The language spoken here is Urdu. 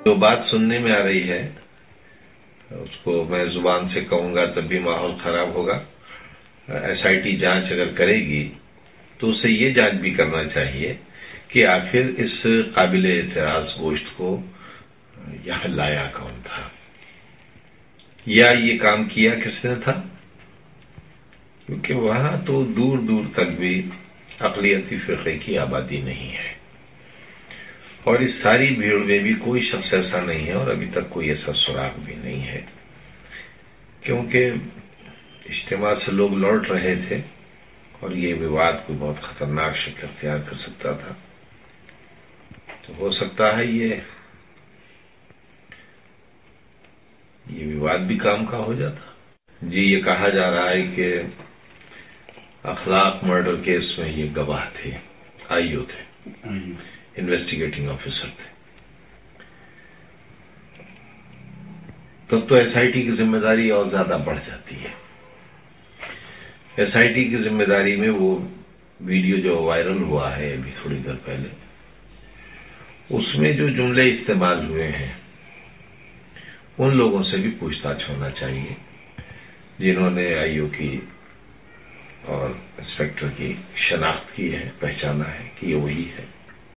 جو بات سننے میں آ رہی ہے اس کو میں زبان سے کہوں گا تب بھی ماحول خراب ہوگا. SIT جانچ اگر کرے گی تو اسے یہ جانچ بھی کرنا چاہیے کہ آخر اس قابل اعتراض گوشت کو یہاں لایا کون تھا یا یہ کام کیا کس نے تھا، کیونکہ وہاں تو دور دور تک بھی اقلیتی فرقے کی آبادی نہیں ہے، اور اس ساری بھیڑ میں بھی کوئی شخص ایسا نہیں ہے، اور ابھی تک کوئی ایسا سراغ بھی نہیں ہے، کیونکہ اجتماع سے لوگ لوٹ رہے تھے اور یہ وواد کو بہت خطرناک شکل اختیار کر سکتا تھا. تو ہو سکتا ہے یہ وواد بھی کام کا ہو جاتا. جی یہ کہا جا رہا ہے کہ اخلاق مرڈر کیس میں یہ گواہ تھے، IO تھے، انویسٹیگیٹنگ آفیسر تھے. تب تو SIT کی ذمہ داری اور زیادہ بڑھ جاتی ہے. SIT کی ذمہ داری میں وہ ویڈیو جو وائرل ہوا ہے ابھی تھوڑی دیر پہلے، اس میں جو جملے استعمال ہوئے ہیں ان لوگوں سے بھی پوچھ تاچھ ہونا چاہیے جنہوں نے IO کی اور انسپیکٹر کی شناخت کی ہے، پہچانا ہے کہ یہ وہی ہے.